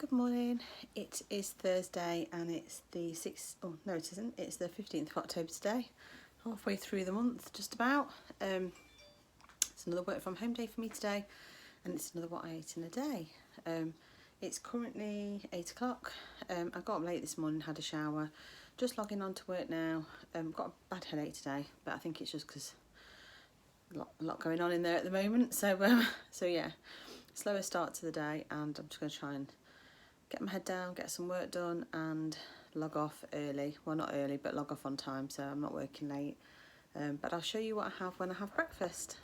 Good morning. It is Thursday and it's the 6th, oh no it isn't, it's the 15th of October today. Halfway through the month, just about. It's another work from home day for me today and it's another what I ate in a day. It's currently 8 o'clock. I got up late this morning, had a shower, just logging on to work now. Got a bad headache today, but I think it's just because a lot going on in there at the moment. So yeah, slower start to the day and I'm just going to try and get my head down, get some work done and log off early. Well, not early, but log off on time so I'm not working late. But I'll show you what I have when I have breakfast.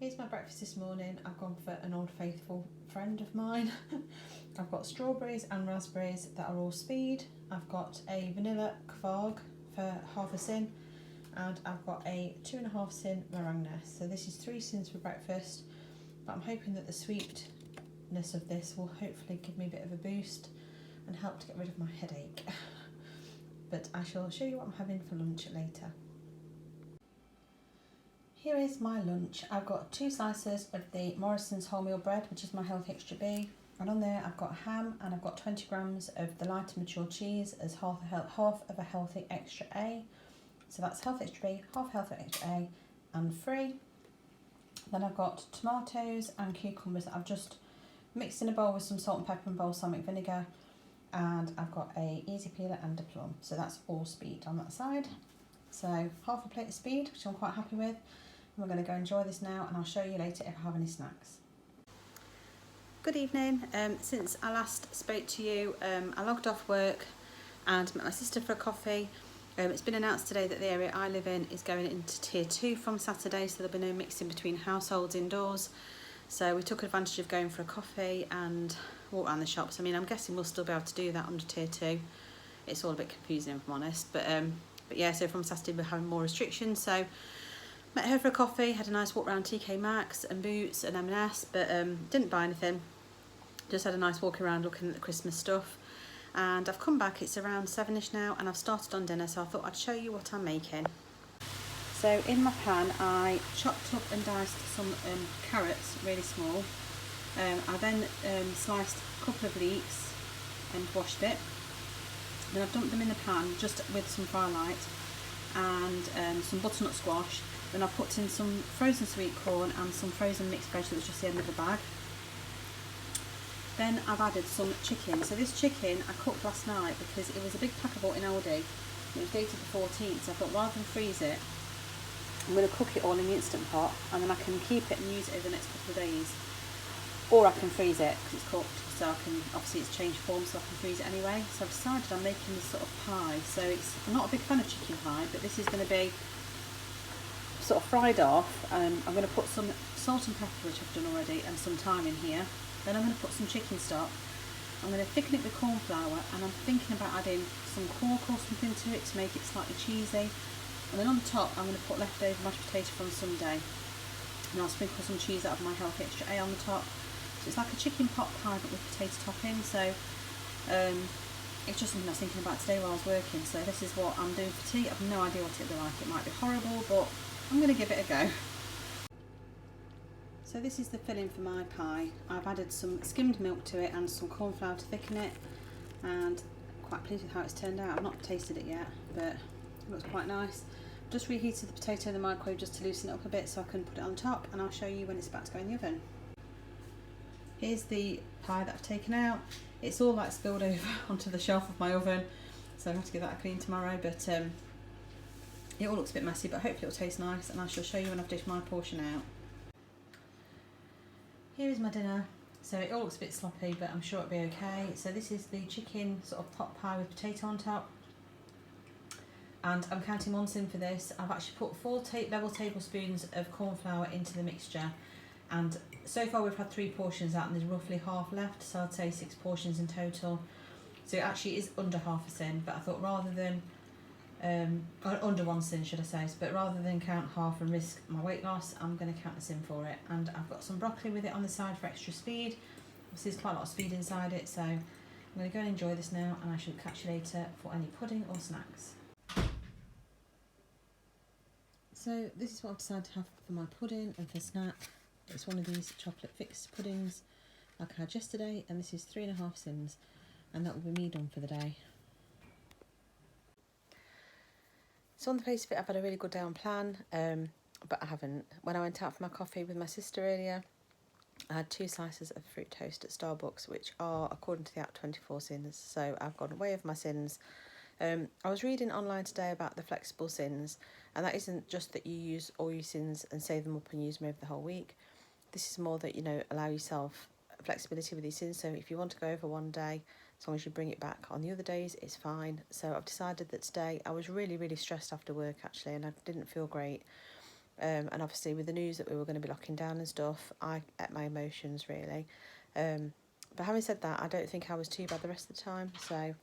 Here's my breakfast this morning. I've gone for an old faithful friend of mine. I've got strawberries and raspberries that are all speed. I've got a vanilla kvarg for half a sin and I've got a 2.5 sin meringue nest. So this is 3 sins for breakfast, but I'm hoping that the sweetness of this will hopefully give me a bit of a boost and help to get rid of my headache. But I shall show you what I'm having for lunch later. Here is my lunch. I've got 2 slices of the Morrison's wholemeal bread, which is my healthy extra B, and on there I've got ham and I've got 20 grams of the lighter mature cheese as half of a healthy extra A. So that's healthy extra B, half healthy extra A and free. Then I've got tomatoes and cucumbers that I've just mixed in a bowl with some salt and pepper and balsamic vinegar, and I've got a easy peeler and a plum. So that's all speed on that side. So half a plate of speed, which I'm quite happy with. And we're going to go enjoy this now and I'll show you later if I have any snacks. Good evening. Since I last spoke to you, I logged off work and met my sister for a coffee. It's been announced today that the area I live in is going into tier 2 from Saturday, so there'll be no mixing between households indoors. So we took advantage of going for a coffee and walk around the shops. I mean, I'm guessing we'll still be able to do that under tier 2. It's all a bit confusing if I'm honest, but yeah, so from Saturday we're having more restrictions. So met her for a coffee, had a nice walk around TK Maxx and Boots and M&S, but didn't buy anything. Just had a nice walk around looking at the Christmas stuff. And I've come back, it's around 7ish now, and I've started on dinner, so I thought I'd show you what I'm making. So in my pan I chopped up and diced some carrots, really small. I then sliced a couple of leeks and washed it. Then I've dumped them in the pan just with some fry light and some butternut squash. Then I've put in some frozen sweet corn and some frozen mixed veg that was just the end of the bag. Then I've added some chicken. So this chicken I cooked last night because it was a big pack I bought in Aldi. It was dated the 14th, so I thought rather than freeze it, I'm going to cook it all in the Instant Pot and then I can keep it and use it over the next couple of days. Or I can freeze it because it's cooked, so I can, obviously it's changed form so I can freeze it anyway. So I've decided I'm making this sort of pie. So I'm not a big fan of chicken pie, but this is going to be sort of fried off. I'm going to put some salt and pepper, which I've done already, and some thyme in here. Then I'm going to put some chicken stock. I'm going to thicken it with corn flour, and I'm thinking about adding some corn or something to it to make it slightly cheesy. And then on the top I'm going to put leftover mashed potato from Sunday, and I'll sprinkle some cheese out of my healthy extra A on the top. So it's like a chicken pot pie but with potato topping. So it's just something I was thinking about today while I was working. So this is what I'm doing for tea. I've no idea what it'll be like. It might be horrible, but I'm going to give it a go. So this is the filling for my pie. I've added some skimmed milk to it and some corn flour to thicken it, and quite pleased with how it's turned out. I've not tasted it yet, but it looks quite nice. Just reheated the potato in the microwave just to loosen it up a bit so I can put it on top, and I'll show you when it's about to go in the oven. Here's the pie that I've taken out. It's all like spilled over onto the shelf of my oven, so I'll have to give that a clean tomorrow, but it all looks a bit messy, but hopefully it'll taste nice, and I shall show you when I've dished my portion out. Here is my dinner. So it all looks a bit sloppy, but I'm sure it'll be okay. So this is the chicken sort of pot pie with potato on top. And I'm counting 1 sin for this. I've actually put 4 level tablespoons of corn flour into the mixture. And so far we've had 3 portions out and there's roughly half left. So I'd say 6 portions in total. So it actually is under half a sin, but I thought rather than, under 1 sin should I say, but rather than count half and risk my weight loss, I'm going to count the sin for it. And I've got some broccoli with it on the side for extra speed. Obviously there's quite a lot of speed inside it, so I'm going to go and enjoy this now, and I shall catch you later for any pudding or snacks. So this is what I've decided to have for my pudding and for snack. It's one of these chocolate fixed puddings. like I had yesterday, and this is 3.5 sins, and that will be me done for the day. So on the face of it, I've had a really good day on plan, but I haven't. When I went out for my coffee with my sister earlier, I had 2 slices of fruit toast at Starbucks, which are, according to the app, 24 sins. So I've gone way over my sins. I was reading online today about the flexible sins, and that isn't just that you use all your sins and save them up and use them over the whole week. This is more that, you know, allow yourself flexibility with your sins. So if you want to go over one day, as long as you bring it back on the other days, it's fine. So I've decided that today, I was really stressed after work actually, and I didn't feel great. And obviously with the news that we were going to be locking down and stuff, I ate my emotions really. But having said that, I don't think I was too bad the rest of the time. So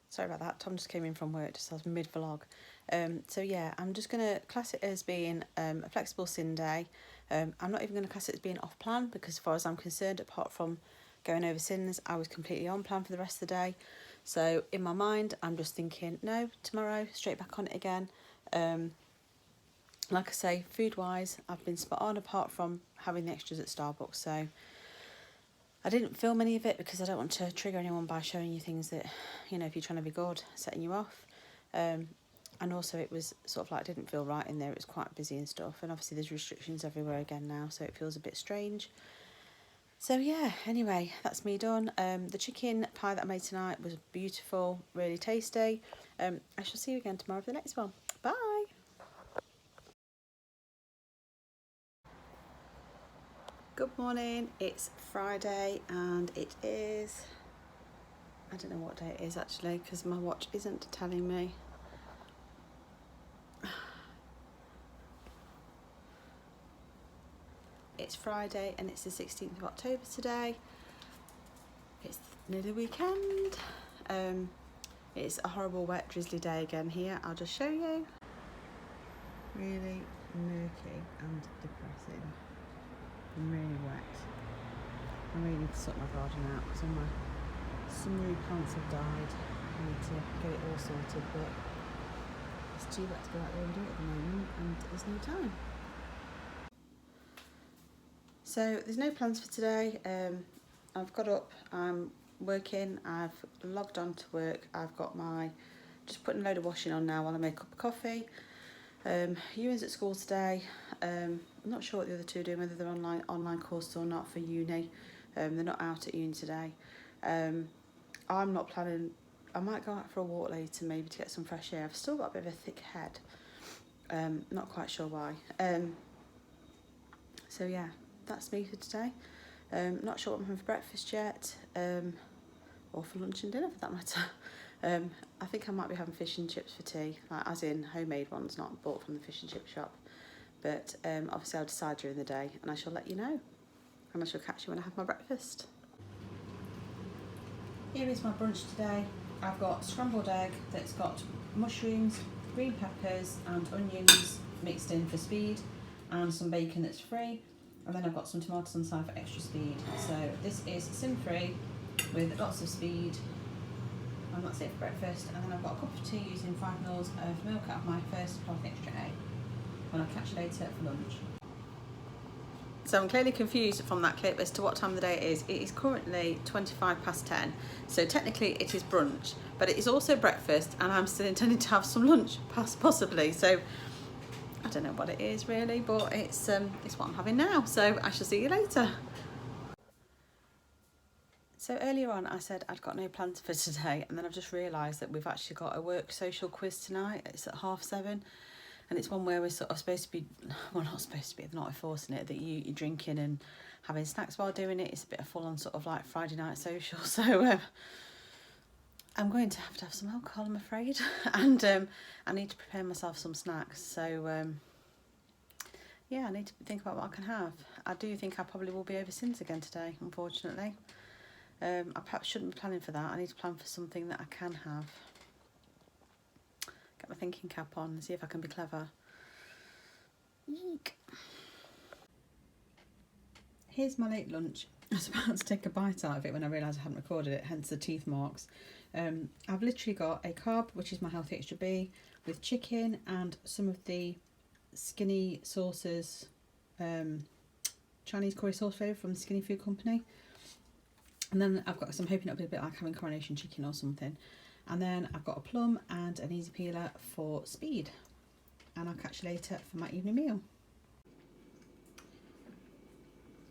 sorry about that. Tom just came in from work just as mid-vlog. So yeah, I'm just going to class it as being a flexible sin day. I'm not even going to class it as being off plan, because as far as I'm concerned, apart from going over sins, I was completely on plan for the rest of the day. So in my mind, I'm just thinking, no, tomorrow, straight back on it again. Like I say, food-wise, I've been spot on apart from having the extras at Starbucks. So I didn't film any of it because I don't want to trigger anyone by showing you things that, you know, if you're trying to be good, setting you off. And also it was sort of like, I didn't feel right in there. It was quite busy and stuff. And obviously there's restrictions everywhere again now, so it feels a bit strange. So yeah, anyway, that's me done. The chicken pie that I made tonight was beautiful, really tasty. I shall see you again tomorrow for the next one. Bye. Good morning, it's Friday and it is, I don't know what day it is actually because my watch isn't telling me. It's Friday and it's the 16th of October today. It's nearly weekend. It's a horrible wet drizzly day again here. I'll just show you. Really murky and depressing. And really wet. I really need to sort my garden out because all my summery plants have died. I need to get it all sorted, but it's too wet to go out there and do it at the moment, and there's no time. So there's no plans for today. I've got up, I'm working, I've logged on to work, I've got just putting a load of washing on now while I make a cup of coffee. Ewan's at school today. I'm not sure what the other two are doing, whether they're online courses or not for uni. They're not out at uni today. I'm not planning. I might go out for a walk later, maybe to get some fresh air. I've still got a bit of a thick head. Not quite sure why. So yeah, that's me for today. Not sure what I'm having for breakfast yet, or for lunch and dinner for that matter. I think I might be having fish and chips for tea, like as in homemade ones, not bought from the fish and chip shop. But obviously I'll decide during the day and I shall let you know. And I shall catch you when I have my breakfast. Here is my brunch today. I've got scrambled egg that's got mushrooms, green peppers and onions mixed in for speed, and some bacon that's free. And then I've got some tomatoes on the side for extra speed. So this is sin-free with lots of speed. And that's it for breakfast. And then I've got a cup of tea using 5 ml of milk out of my first cloth extra egg. And I'll catch you later for lunch. So I'm clearly confused from that clip as to what time of the day it is. It is currently 10:25. So technically it is brunch, but it is also breakfast, and I'm still intending to have some lunch, possibly. So I don't know what it is really, but it's what I'm having now. So I shall see you later. So earlier on I said I'd got no plans for today, and then I've just realised that we've actually got a work social quiz tonight. It's at 7:30, and it's one where we're sort of supposed to be, well, not supposed to be, they're not enforcing it, that you're drinking and having snacks while doing it. It's a bit of full on sort of like Friday night social. So I'm going to have some alcohol, I'm afraid, and I need to prepare myself some snacks. So yeah, I need to think about what I can have. I do think I probably will be over sins again today, unfortunately. I perhaps shouldn't be planning for that. I need to plan for something that I can have. Get my thinking cap on and see if I can be clever. Eek. Here's my late lunch. I was about to take a bite out of it when I realised I hadn't recorded it, hence the teeth marks. I've literally got a carb, which is my healthy extra B, with chicken and some of the skinny sauces, Chinese curry sauce flavour from the Skinny Food Company. And then I've got some, hoping it'll be a bit like having coronation chicken or something. And then I've got a plum and an easy peeler for speed. And I'll catch you later for my evening meal.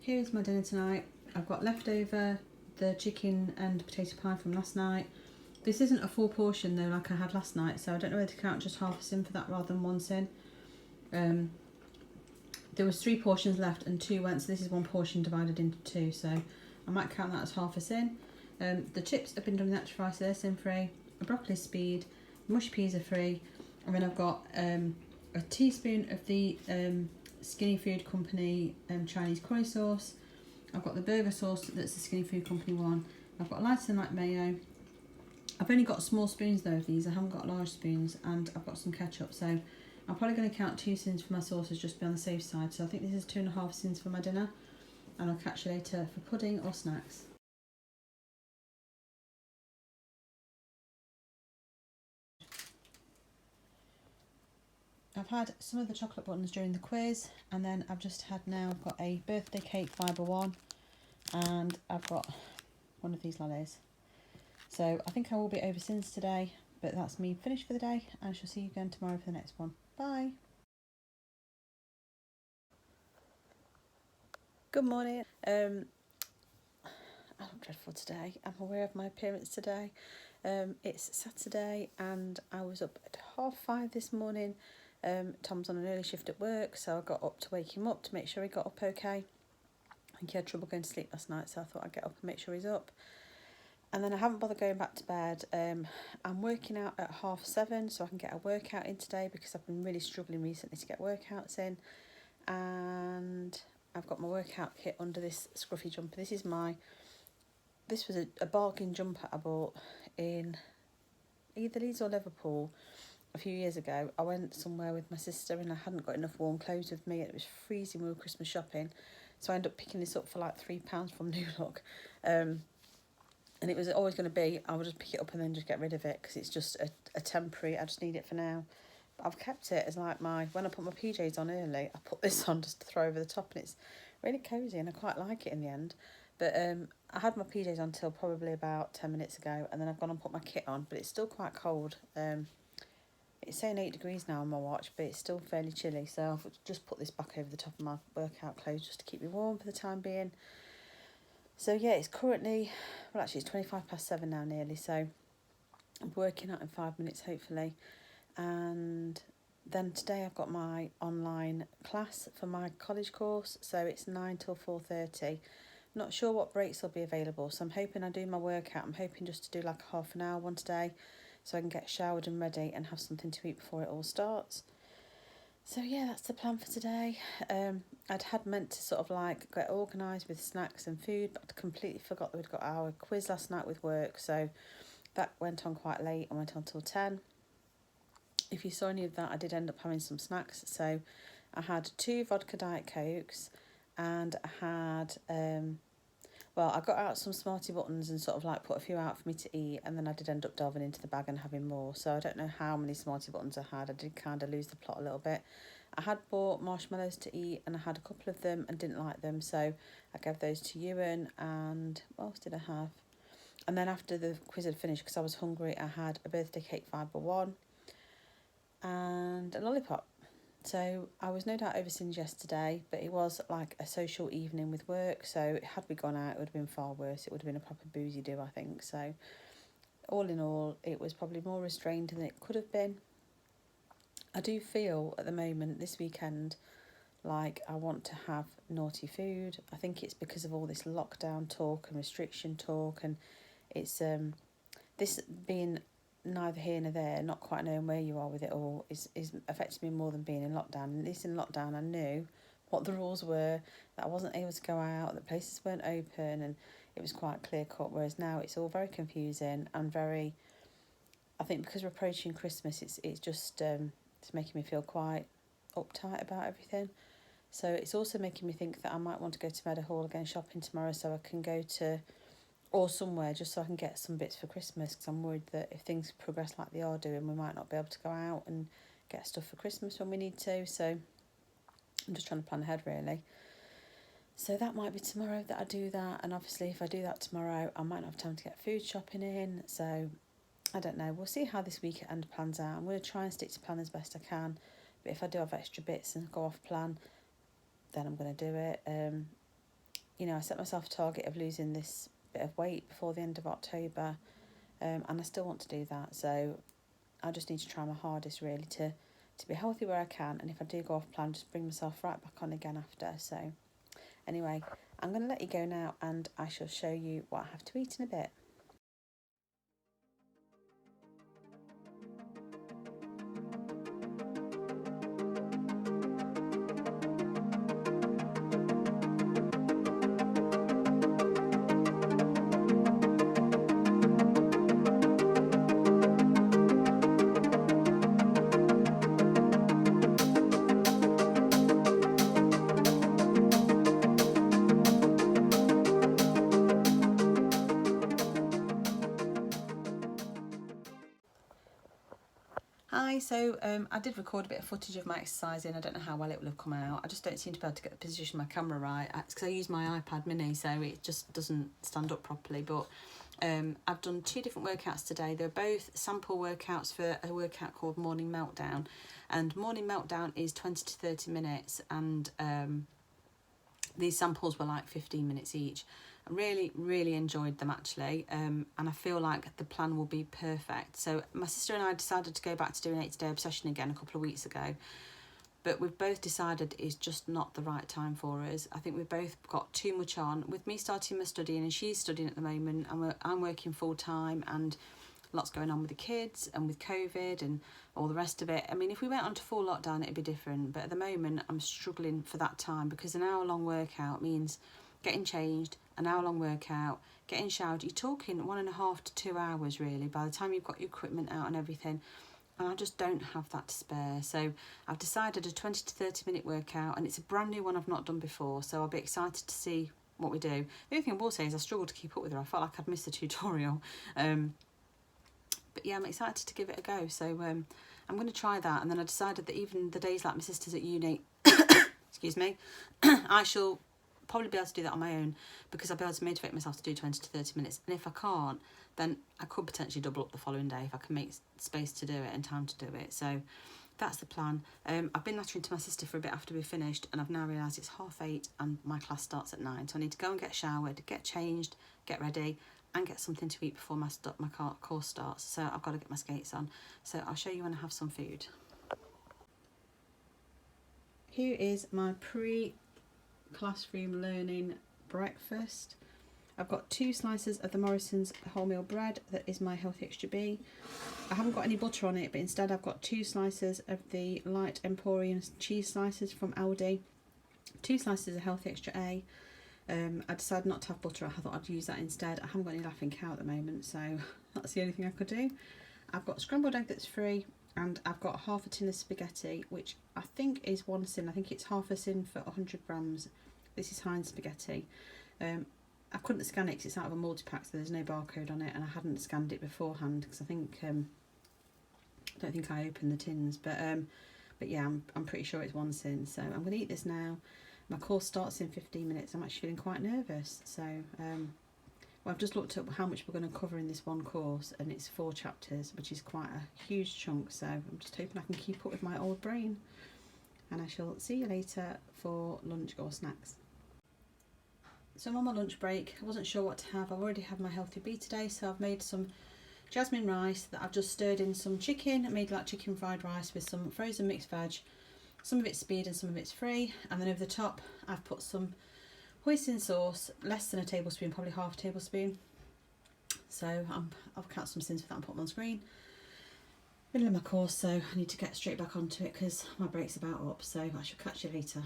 Here's my dinner tonight. I've got leftover the chicken and potato pie from last night. This isn't a full portion though like I had last night, so I don't know whether to count just half a sin for that rather than one sin. There was 3 portions left and 2 went, so this is 1 portion divided into 2, so I might count that as half a sin. The chips have been done in extra fry, so they're sin free. A broccoli speed, mushy peas are free, and then I've got a teaspoon of the Skinny Food Company Chinese curry sauce. I've got the burger sauce that's the Skinny Food Company one. I've got lighter than light mayo. I've only got small spoons though of these, I haven't got large spoons, and I've got some ketchup, so I'm probably going to count 2 sins for my sauces just to be on the safe side. So I think this is 2.5 sins for my dinner, and I'll catch you later for pudding or snacks. I've had some of the chocolate buttons during the quiz, and then I've just had now, I've got a birthday cake fibre one, and I've got one of these lollies. So I think I will be over sins today, but that's me finished for the day, and I shall see you again tomorrow for the next one. Bye. Good morning. I look dreadful today. I'm aware of my appearance today. It's Saturday and I was up at 5:30 this morning. Tom's on an early shift at work, so I got up to wake him up to make sure he got up okay. I think he had trouble going to sleep last night, so I thought I'd get up and make sure he's up. And then I haven't bothered going back to bed. I'm working out at 7:30 so I can get a workout in today because I've been really struggling recently to get workouts in. And I've got my workout kit under this scruffy jumper. This was a bargain jumper I bought in either Leeds or Liverpool a few years ago. I went somewhere with my sister and I hadn't got enough warm clothes with me. It was freezing, we were Christmas shopping. So I ended up picking this up for like £3 from New Look. And it was always going to be, I would just pick it up and then just get rid of it because it's just a temporary, I just need it for now. But I've kept it as like when I put my PJs on early, I put this on just to throw over the top, and it's really cosy and I quite like it in the end. But I had my PJs on till probably about 10 minutes ago, and then I've gone and put my kit on, but it's still quite cold. It's saying 8 degrees now on my watch, but it's still fairly chilly, so I've just put this back over the top of my workout clothes just to keep me warm for the time being. So yeah, it's currently, well actually it's 7:25 now nearly, so I'm working out in 5 minutes hopefully. And then today I've got my online class for my college course, so it's 9 till 4:30. Not sure what breaks will be available, so I'm hoping I do my workout. I'm hoping just to do like a half an hour one today so I can get showered and ready and have something to eat before it all starts. So yeah, that's the plan for today. I'd meant to sort of like get organised with snacks and food, but I completely forgot that we'd got our quiz last night with work, so that went on quite late and went on till 10. If you saw any of that, I did end up having some snacks. So I had 2 vodka Diet Cokes, and I had, I got out some Smarty Buttons and sort of like put a few out for me to eat, and then I did end up delving into the bag and having more. So I don't know how many Smarty Buttons I had. I did kind of lose the plot a little bit. I had bought marshmallows to eat, and I had a couple of them and didn't like them, so I gave those to Ewan. And what else did I have? And then after the quiz had finished, because I was hungry, I had a birthday cake fibre one and a lollipop. So I was no doubt over sins yesterday, but it was like a social evening with work, so had we gone out it would have been far worse. It would have been a proper boozy do, I think. So all in all, it was probably more restrained than it could have been. I do feel at the moment this weekend like I want to have naughty food. I think it's because of all this lockdown talk and restriction talk, and it's this being neither here nor there, not quite knowing where you are with it all, is affecting me more than being in lockdown. At least in lockdown I knew what the rules were, that I wasn't able to go out, that places weren't open, and it was quite clear cut, whereas now it's all very confusing and very, I think because we're approaching Christmas, it's just it's making me feel quite uptight about everything. So it's also making me think that I might want to go to Meadowhall again shopping tomorrow, so I can go to, or somewhere, just so I can get some bits for Christmas, because I'm worried that if things progress like they are doing, we might not be able to go out and get stuff for Christmas when we need to. So I'm just trying to plan ahead really. So that might be tomorrow that I do that, and obviously if I do that tomorrow I might not have time to get food shopping in, so I don't know. We'll see how this weekend plans out. I'm going to try and stick to plan as best I can, but if I do have extra bits and go off plan, then I'm going to do it. You know, I set myself a target of losing this bit of weight before the end of October, and I still want to do that, so I just need to try my hardest really to be healthy where I can, and if I do go off plan, just bring myself right back on again after. So anyway, I'm going to let you go now, and I shall show you what I have to eat in a bit. Hi, so I did record a bit of footage of my exercising. I don't know how well it will have come out. I just don't seem to be able to get the position of my camera right. It's because I use my iPad mini, so it just doesn't stand up properly. But I've done 2 different workouts today. They're both sample workouts for a workout called Morning Meltdown. And Morning Meltdown is 20 to 30 minutes, and these samples were like 15 minutes each. I really enjoyed them actually, and I feel like the plan will be perfect. So my sister and I decided to go back to doing 8-day obsession again a couple of weeks ago, but we've both decided it's just not the right time for us. I think we've both got too much on, with me starting my studying and she's studying at the moment, and I'm working full time, and lots going on with the kids and with COVID and all the rest of it. I mean, if we went on to full lockdown it'd be different, but at the moment I'm struggling for that time, because an hour-long workout means getting changed, an hour-long workout, getting showered. You're talking 1.5 to 2 hours really by the time you've got your equipment out and everything, and I just don't have that to spare. So I've decided a 20 to 30 minute workout, and it's a brand new one I've not done before, so I'll be excited to see what we do. The only thing I will say is I struggled to keep up with her. I felt like I'd missed the tutorial, but yeah, I'm excited to give it a go. So I'm going to try that, and then I decided that even the days like my sister's at uni excuse me, I shall probably be able to do that on my own, because I'll be able to motivate myself to do 20 to 30 minutes, and if I can't, then I could potentially double up the following day if I can make space to do it and time to do it. So that's the plan. I've been nattering to my sister for a bit after we finished, and I've now realised it's 8:30 and my class starts at 9, so I need to go and get showered, get changed, get ready, and get something to eat before my course starts. So I've got to get my skates on, so I'll show you when I have some food. Here is my pre-classroom learning breakfast. I've got 2 slices of the Morrison's wholemeal bread, that is my Healthy Extra B. I haven't got any butter on it, but instead I've got 2 slices of the light Emporium cheese slices from Aldi, 2 slices of Healthy Extra A. I decided not to have butter. I thought I'd use that instead. I haven't got any laughing cow at the moment, so that's the only thing I could do. I've got scrambled egg that's free, and I've got half a tin of spaghetti, which I think is 1 sin. I think it's half a sin for 100 grams. This is Heinz spaghetti. I couldn't scan it because it's out of a multi-pack, so there's no barcode on it, and I hadn't scanned it beforehand because I think I don't think I opened the tins, but yeah, I'm pretty sure it's 1 sin. So I'm going to eat this now. My course starts in 15 minutes. I'm actually feeling quite nervous. So well, I've just looked at how much we're going to cover in this one course, and it's 4 chapters, which is quite a huge chunk. So I'm just hoping I can keep up with my old brain. And I shall see you later for lunch or snacks. So I'm on my lunch break. I wasn't sure what to have. I've already had my Healthy B today, so I've made some jasmine rice that I've just stirred in some chicken. I made like chicken fried rice with some frozen mixed veg. Some of it's speed and some of it's free. And then over the top, I've put some hoisin sauce, less than a tablespoon, probably half a tablespoon. So I'll count some sins for that and put them on screen. Middle of my course, so I need to get straight back onto it because my break's about up. So I shall catch you later.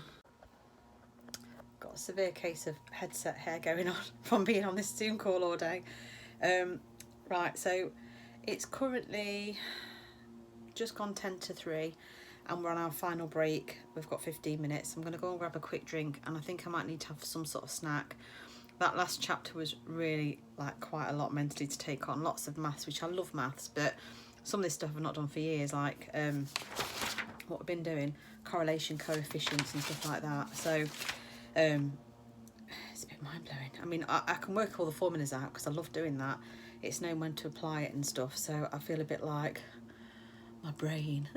Got a severe case of headset hair going on from being on this Zoom call all day. Right, so it's currently just gone 10 to 3 and we're on our final break. We've got 15 minutes. I'm going to go and grab a quick drink, and I think I might need to have some sort of snack. That last chapter was really like quite a lot mentally to take on. Lots of maths, which I love maths, but some of this stuff I've not done for years, like what we've been doing, correlation coefficients and stuff like that. So bit mind-blowing. I mean, I can work all the formulas out because I love doing that. It's knowing when to apply it and stuff, so I feel a bit like my brain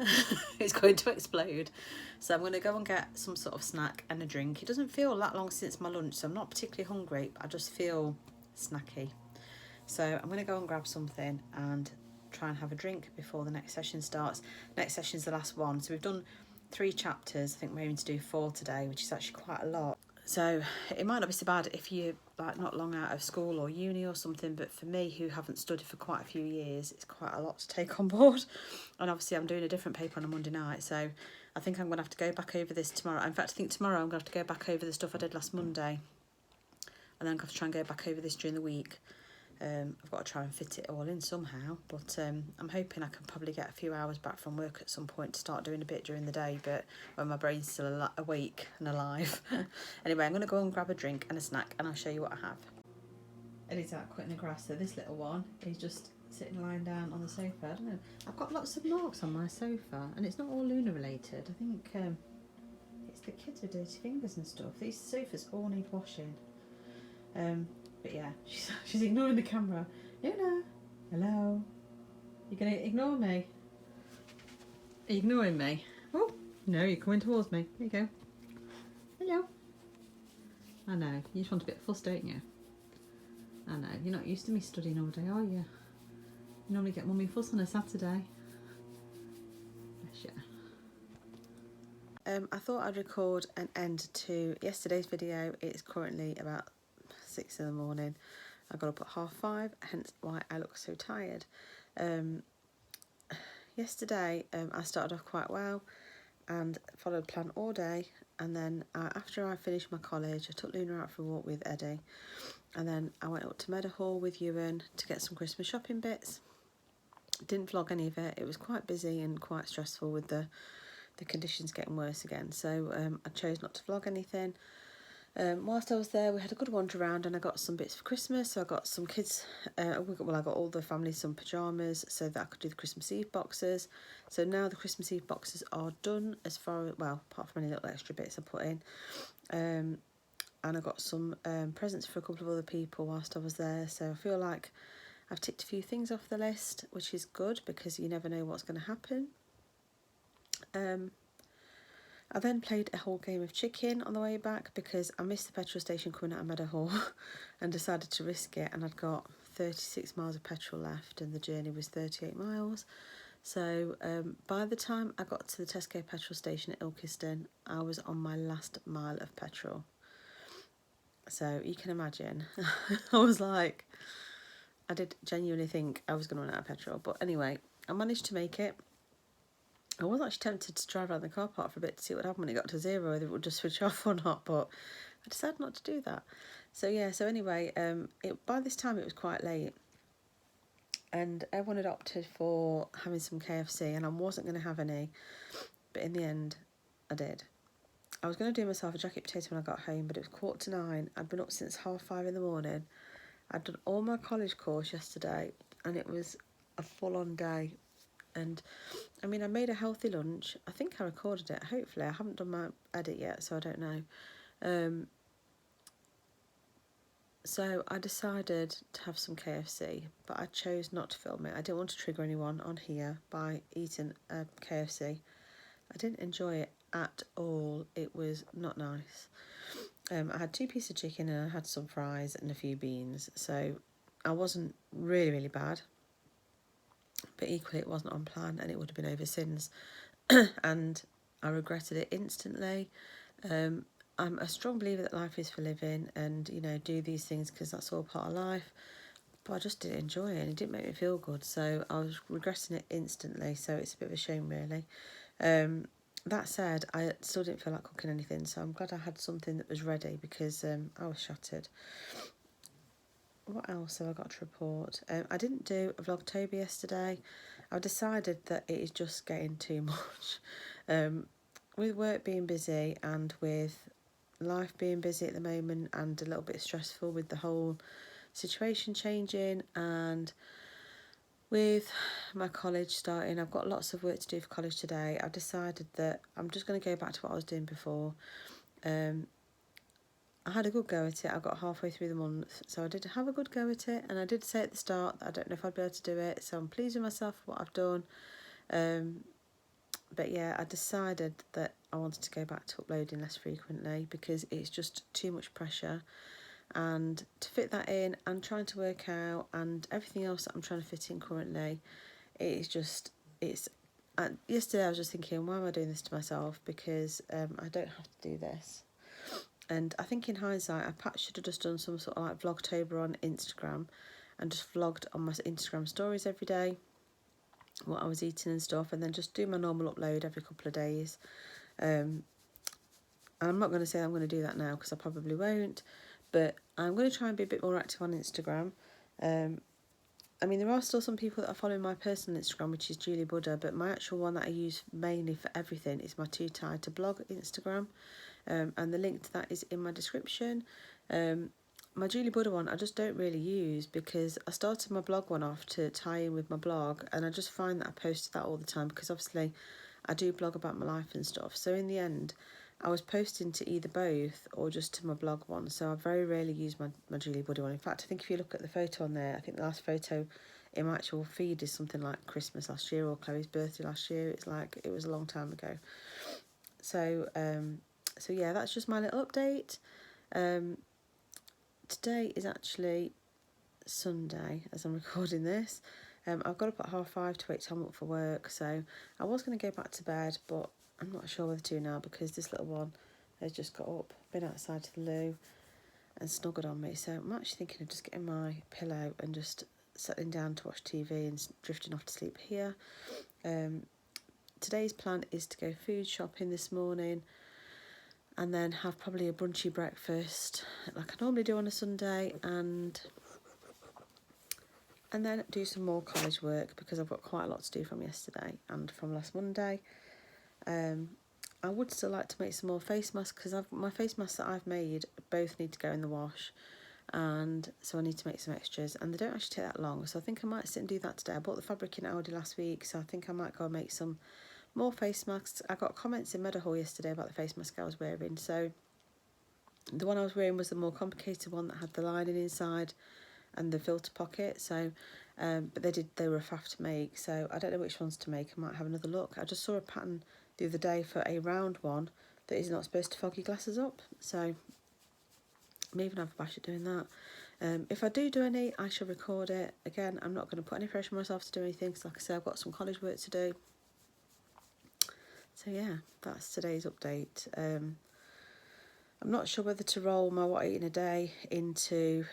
is going to explode. So I'm going to go and get some sort of snack and a drink. It doesn't feel that long since my lunch, so I'm not particularly hungry. I just feel snacky. So I'm going to go and grab something and try and have a drink before the next session starts. Next session's the last one. So we've done 3 chapters. I think we're aiming to do 4 today, which is actually quite a lot. So it might not be so bad if you're like not long out of school or uni or something, but for me, who haven't studied for quite a few years, it's quite a lot to take on board. And obviously I'm doing a different paper on a Monday night, so I think I'm going to have to go back over this tomorrow. In fact, I think tomorrow I'm going to have to go back over the stuff I did last Monday, and then I'm going to have to try and go back over this during the week. I've got to try and fit it all in somehow, but I'm hoping I can probably get a few hours back from work at some point to start doing a bit during the day, but when my brain's still awake and alive. Anyway, I'm going to go and grab a drink and a snack, and I'll show you what I have. Eddie's out cutting the grass, so this little one is just sitting lying down on the sofa. I don't know, I've got lots of marks on my sofa, and it's not all Luna related. I think it's the kids with dirty fingers and stuff. These sofas all need washing. But yeah, she's ignoring the camera. Luna, hello. You're going to ignore me? Are you ignoring me? Oh, no, you're coming towards me. There you go. Hello. I know, you just want a bit of fuss, don't you? I know, you're not used to me studying all day, are you? You normally get mummy fuss on a Saturday. Bless you. I thought I'd record an end to yesterday's video. It's currently about 6 in the morning. I got up at 5:30, hence why I look so tired. Yesterday I started off quite well and followed plan all day, and then after I finished my college I took Luna out for a walk with Eddie, and then I went up to Meadowhall with Ewan to get some Christmas shopping bits. Didn't vlog any of it. It was quite busy and quite stressful with the conditions getting worse again, so I chose not to vlog anything. Whilst I was there, we had a good wander around, and I got some bits for Christmas. So I got some kids, I got all the family some pyjamas so that I could do the Christmas Eve boxes. So now the Christmas Eve boxes are done, as far as, well, apart from any little extra bits I put in. And I got some presents for a couple of other people whilst I was there. So I feel like I've ticked a few things off the list, which is good because you never know what's going to happen. I then played a whole game of chicken on the way back because I missed the petrol station coming out of Meadowhall and decided to risk it, and I'd got 36 miles of petrol left and the journey was 38 miles. So by the time I got to the Tesco petrol station at Ilkeston, I was on my last mile of petrol. So you can imagine, I was like, I did genuinely think I was going to run out of petrol. But anyway, I managed to make it. I was actually tempted to drive around the car park for a bit to see what happened when it got to 0, whether it would just switch off or not, but I decided not to do that. So yeah, so anyway, by this time it was quite late, and everyone had opted for having some KFC, and I wasn't going to have any, but in the end, I did. I was going to do myself a jacket potato when I got home, but it was 9:15. I'd been up since 5:30 in the morning. I'd done all my college course yesterday, and it was a full-on day. And I mean, I made a healthy lunch. I think I recorded it. Hopefully, I haven't done my edit yet, so I don't know. So I decided to have some KFC, but I chose not to film it. I didn't want to trigger anyone on here by eating a KFC. I didn't enjoy it at all. It was not nice. I had 2 pieces of chicken and I had some fries and a few beans, so I wasn't really bad. But equally it wasn't on plan and it would have been over sins. And I regretted it instantly. I'm a strong believer that life is for living, and, you know, do these things because that's all part of life. But I just didn't enjoy it and it didn't make me feel good. So I was regretting it instantly. So it's a bit of a shame, really. That said, I still didn't feel like cooking anything. So I'm glad I had something that was ready because I was shattered. What else have I got to report? I didn't do a Vlogtober yesterday. I've decided that it is just getting too much. With work being busy and with life being busy at the moment and a little bit stressful with the whole situation changing, and with my college starting, I've got lots of work to do for college today. I've decided that I'm just going to go back to what I was doing before. I had a good go at it. I got halfway through the month, so I did have a good go at it, and I did say at the start that I don't know if I'd be able to do it, so I'm pleased with myself for what I've done. But yeah, I decided that I wanted to go back to uploading less frequently because it's just too much pressure, and to fit that in and trying to work out and everything else that I'm trying to fit in currently, yesterday I was just thinking, why am I doing this to myself? Because I don't have to do this. And I think in hindsight, I perhaps should have just done some sort of like Vlogtober on Instagram and just vlogged on my Instagram stories every day what I was eating and stuff, and then just do my normal upload every couple of days. And I'm not going to say I'm going to do that now because I probably won't, but I'm going to try and be a bit more active on Instagram. I mean, there are still some people that are following my personal Instagram, which is Julie Buddha, but my actual one that I use mainly for everything is my Too Tired to Blog Instagram. And the link to that is in my description. My Julie Buddha one I just don't really use because I started my blog one off to tie in with my blog, and I just find that I post that all the time because obviously I do blog about my life and stuff. So in the end, I was posting to either both or just to my blog one. So I very rarely use my Julie Buddha one. In fact, I think if you look at the photo on there, I think the last photo in my actual feed is something like Christmas last year or Chloe's birthday last year. It's like it was a long time ago. So so yeah, that's just my little update. Today is actually Sunday as I'm recording this. I've got up at 5:30 to wait till I'm up for work, so I was going to go back to bed, but I'm not sure whether to now because this little one has just got up, been outside to the loo and snuggled on me, so I'm actually thinking of just getting my pillow and just settling down to watch TV and drifting off to sleep here. Today's plan is to go food shopping this morning and then have probably a brunchy breakfast like I normally do on a Sunday, and then do some more college work because I've got quite a lot to do from yesterday and from last Monday. I would still like to make some more face masks because my face masks that I've made both need to go in the wash, and so I need to make some extras, and they don't actually take that long, so I think I might sit and do that today. I bought the fabric in Aldi last week, so I think I might go and make some more face masks. I got comments in Meadowhall yesterday about the face mask I was wearing, so the one I was wearing was the more complicated one that had the lining inside and the filter pocket, so but they were a faff to make, so I don't know which ones to make. I might have another look. I just saw a pattern the other day for a round one that is not supposed to fog your glasses up, so maybe I'll have a bash at doing that. If I do any, I shall record it. Again, I'm not going to put any pressure on myself to do anything because, like I said, I've got some college work to do. So yeah, that's today's update. I'm not sure whether to roll my what I eat in a day into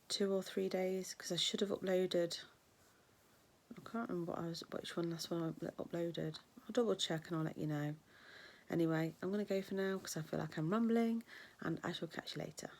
2 or 3 days because I should have uploaded. I can't remember which one last one I uploaded. I'll double check and I'll let you know. Anyway, I'm going to go for now because I feel like I'm rambling, and I shall catch you later.